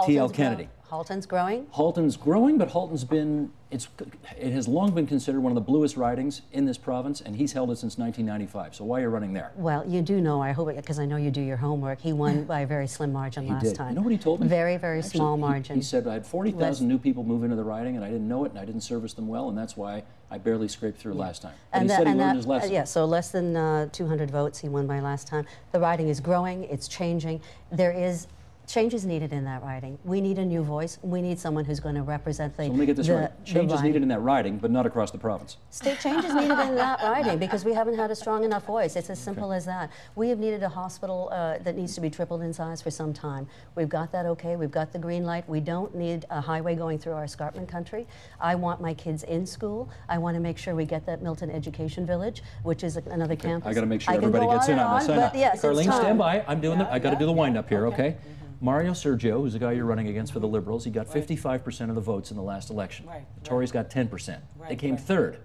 T.L. Kennedy. Halton's growing? Halton's growing, but Halton's been, it has long been considered one of the bluest ridings in this province, and he's held it since 1995. So why are you running there? Well, you do know, I hope, because I know you do your homework, he won by a very slim margin last time. You know what he told me? Very, very small margin. He said, I had 40,000 new people move into the riding, and I didn't know it, and I didn't service them well, and that's why I barely scraped through last time. But he said he learned his lesson. Yeah, so less than 200 votes he won by last time. The riding is growing, it's changing. There is Change is needed in that riding. We need a new voice. We need someone who's going to represent the. So let me get this right. Change is needed in that riding, but not across the province. State change is needed in that riding because we haven't had a strong enough voice. It's as simple as that. We have needed a hospital that needs to be tripled in size for some time. We've got that okay. We've got the green light. We don't need a highway going through our escarpment country. I want my kids in school. I want to make sure we get that Milton Education Village, which is another campus. I got to make sure everybody gets in on this. Yes, Carlene, stand by. I'm doing I got to do the wind up here, okay? Mario Sergio, who's the guy you're running against for the Liberals, he got 55% of the votes in the last election. The Tories got 10%. They came third.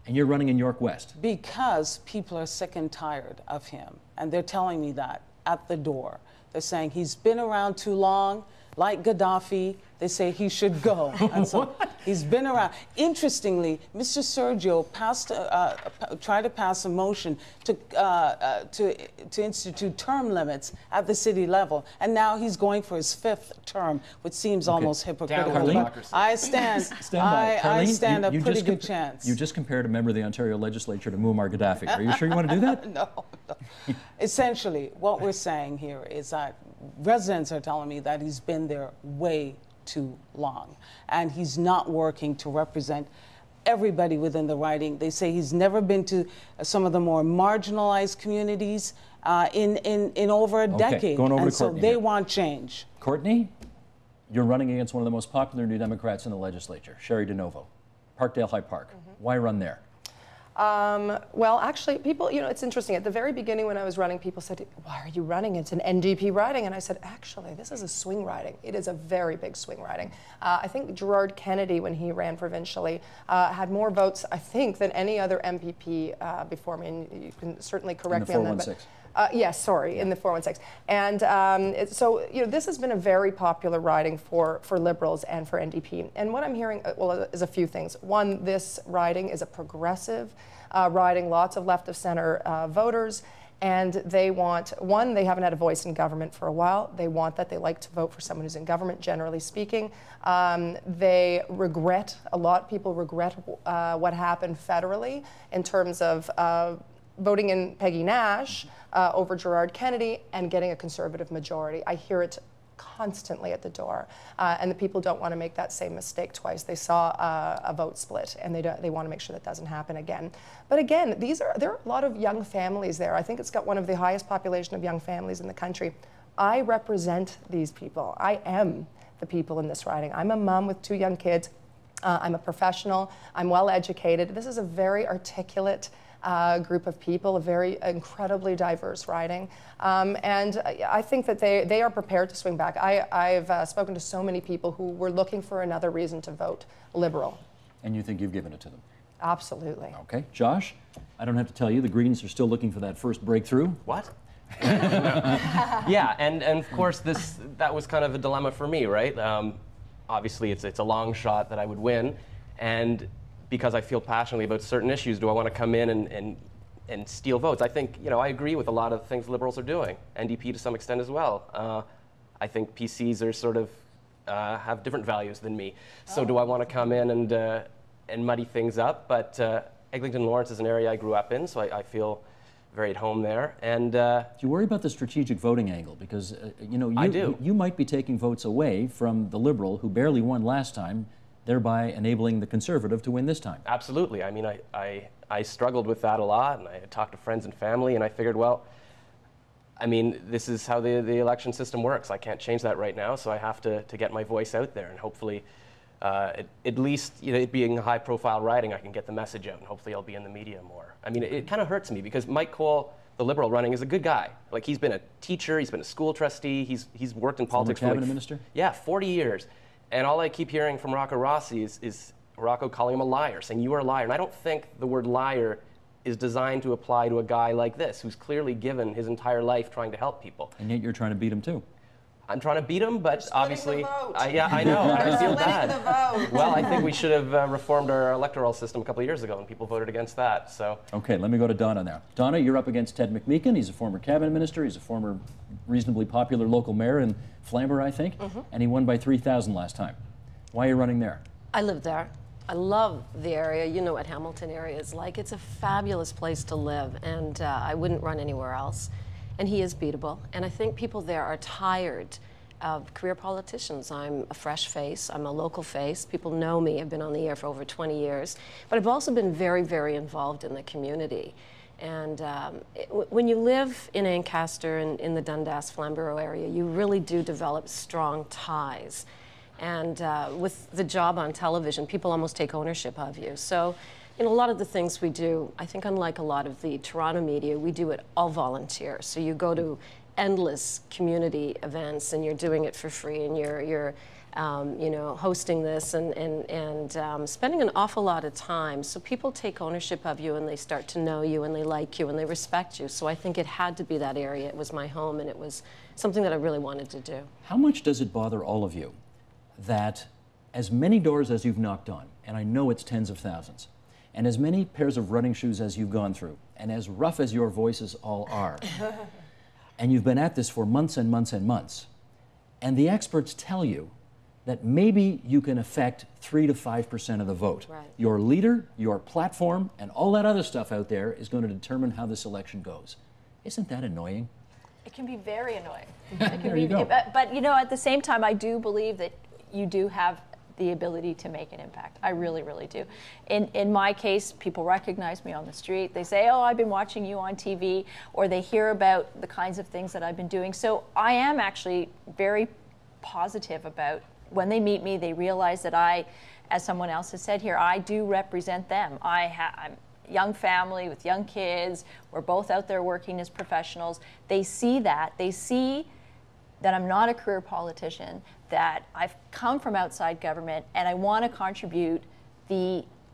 And you're running in York West. Because people are sick and tired of him. And they're telling me that at the door. They're saying he's been around too long. Like Gaddafi, they say he should go. And so he's been around. Interestingly, Mr. Sergio tried to pass a motion to institute term limits at the city level, and now he's going for his 5th term, which seems almost hypocritical. I stand a pretty good chance. You just compared a member of the Ontario legislature to Muammar Gaddafi. Are you sure you want to do that? No. Essentially, what we're saying here is that residents are telling me that he's been there way too long, and he's not working to represent everybody within the riding. They say he's never been to some of the more marginalized communities in over a decade, going over and to so Courtney they here. Want change. Courtney, you're running against one of the most popular New Democrats in the legislature, Sherry DeNovo, Parkdale High Park. Why run there? Well, actually, people, you know, it's interesting. At the very beginning when I was running, people said, why are you running? It's an NDP riding. And I said, actually, this is a swing riding. It is a very big swing riding. I think Gerard Kennedy, when he ran provincially, had more votes, I think, than any other MPP before me. And you can certainly correct me on that. But, yes, sorry, in the 416. And so, you know, this has been a very popular riding for Liberals and for NDP. And what I'm hearing, well, is a few things. One, this riding is a progressive riding, lots of left of center voters. And they want, one, they haven't had a voice in government for a while. They want that. They like to vote for someone who's in government, generally speaking. They regret, a lot of people regret what happened federally in terms of voting in Peggy Nash over Gerard Kennedy and getting a Conservative majority. I hear it constantly at the door, and the people don't want to make that same mistake twice. They saw a vote split, and they want to make sure that doesn't happen again. But again, there are a lot of young families there. I think it's got one of the highest population of young families in the country. I represent these people. I am the people in this riding. I'm a mom with 2 young kids. I'm a professional. I'm well educated. This is a very articulate group of people, a very incredibly diverse riding. And I think that they are prepared to swing back. I've spoken to so many people who were looking for another reason to vote Liberal. And you think you've given it to them? Absolutely. Okay. Josh, I don't have to tell you, the Greens are still looking for that first breakthrough. What? Yeah, and of course that was kind of a dilemma for me, right? Obviously it's a long shot that I would win, and because I feel passionately about certain issues, do I want to come in and steal votes? I think, you know, I agree with a lot of things Liberals are doing, NDP to some extent as well. I think PCs are sort of have different values than me. So do I want to come in and muddy things up? But Eglinton Lawrence is an area I grew up in, so I feel very at home there. And do you worry about the strategic voting angle? Because you know, you might be taking votes away from the Liberal who barely won last time, thereby enabling the Conservative to win this time. Absolutely. I mean, I struggled with that a lot, and I talked to friends and family, and I figured, well, I mean, this is how the election system works. I can't change that right now, so I have to get my voice out there, and hopefully, at least, you know, it being a high-profile riding, I can get the message out, and hopefully I'll be in the media more. I mean, it kind of hurts me, because Mike Cole, the Liberal running, is a good guy. Like, he's been a teacher, he's been a school trustee, he's worked in politics for cabinet minister? Yeah, 40 years. And all I keep hearing from Rocco Rossi is Rocco calling him a liar, saying you are a liar. And I don't think the word liar is designed to apply to a guy like this, who's clearly given his entire life trying to help people. And yet you're trying to beat him too. I'm trying to beat him, but obviously, yeah, I know, I feel bad. Well, I think we should have reformed our electoral system a couple of years ago, and people voted against that. So. Okay, let me go to Donna now. Donna, you're up against Ted McMeekin. He's a former cabinet minister. He's a former reasonably popular local mayor in Flamborough, I think, and he won by 3,000 last time. Why are you running there? I live there. I love the area. You know what Hamilton area is like. It's a fabulous place to live, and I wouldn't run anywhere else. And he is beatable. And I think people there are tired of career politicians. I'm a fresh face. I'm a local face. People know me. I've been on the air for over 20 years. But I've also been very, very involved in the community. And when you live in Ancaster and in the Dundas-Flamborough area, you really do develop strong ties. And with the job on television, people almost take ownership of you. So, a lot of the things we do, I think unlike a lot of the Toronto media, we do it all volunteer. So you go to endless community events and you're doing it for free, and you're hosting this and spending an awful lot of time. So people take ownership of you and they start to know you and they like you and they respect you. So I think it had to be that area. It was my home and it was something that I really wanted to do. How much does it bother all of you that as many doors as you've knocked on, and I know it's tens of thousands, and as many pairs of running shoes as you've gone through, and as rough as your voices all are, and you've been at this for months and months and months, and the experts tell you that maybe you can affect 3 to 5% of the vote. Right. Your leader, your platform, and all that other stuff out there is going to determine how this election goes. Isn't that annoying? It can be very annoying. There you go. But at the same time, I do believe that you do have the ability to make an impact. I really, really do. In my case, people recognize me on the street. They say, oh, I've been watching you on TV, or they hear about the kinds of things that I've been doing. So I am actually very positive about when they meet me, they realize that I, as someone else has said here, I do represent them. I'm a young family with young kids. We're both out there working as professionals. They see that. They see that I'm not a career politician, that I've come from outside government, and I want to contribute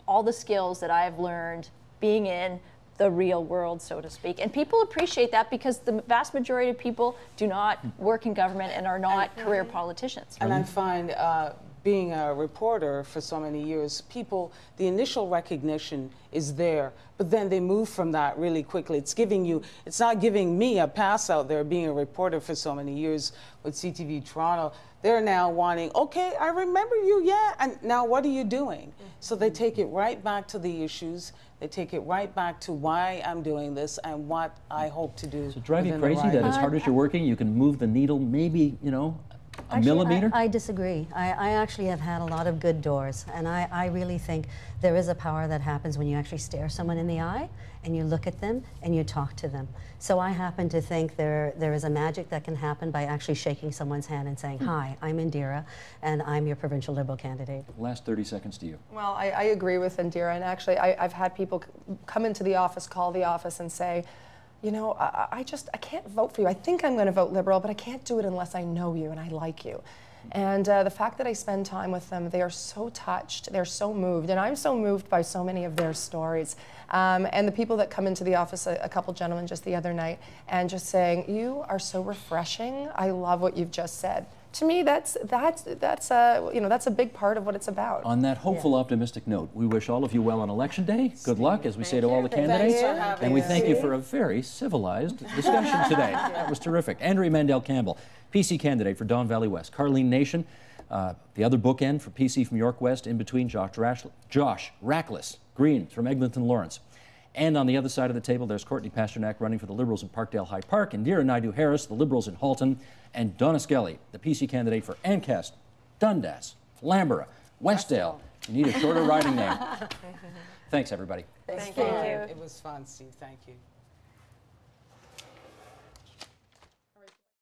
all the skills that I've learned being in the real world, so to speak. And people appreciate that because the vast majority of people do not work in government and are not career politicians. And I find being a reporter for so many years, the initial recognition is there, but then they move from that really quickly. It's not giving me a pass out there being a reporter for so many years with CTV Toronto. They're now wanting, okay, I remember you, yeah, and now what are you doing? So they take it right back to the issues. They take it right back to why I'm doing this and what I hope to do. Does it drive you crazy that as hard as you're working, you can move the needle maybe, a millimeter? I disagree. I actually have had a lot of good doors, and I really think there is a power that happens when you actually stare someone in the eye and you look at them and you talk to them. So I happen to think there is a magic that can happen by actually shaking someone's hand and saying, hi, I'm Indira, and I'm your provincial Liberal candidate. Last 30 seconds to you. Well, I agree with Indira, and actually I've had people come into the office, call the office and say, I can't vote for you. I think I'm going to vote Liberal, but I can't do it unless I know you and I like you. And the fact that I spend time with them, they are so touched, they're so moved, and I'm so moved by so many of their stories. And the people that come into the office, a couple gentlemen just the other night, and just saying, you are so refreshing, I love what you've just said. To me, that's a big part of what it's about. On that hopeful, optimistic note, we wish all of you well on Election Day. Good luck, as we say to all the candidates. And we thank you for a very civilized discussion today. That was terrific. Andrea Mandel-Campbell, PC candidate for Don Valley West. Carleen Nation, the other bookend for PC from York West. In between, Josh Rackless, Green from Eglinton Lawrence. And on the other side of the table, there's Courtney Pasternak running for the Liberals in Parkdale High Park, Indira Naidoo-Harris, the Liberals in Halton, and Donna Skelly, the PC candidate for Ancaster, Dundas, Flamborough, Westdale. You need a shorter riding name. Thanks, everybody. Thank you. It was fun, Steve. Thank you.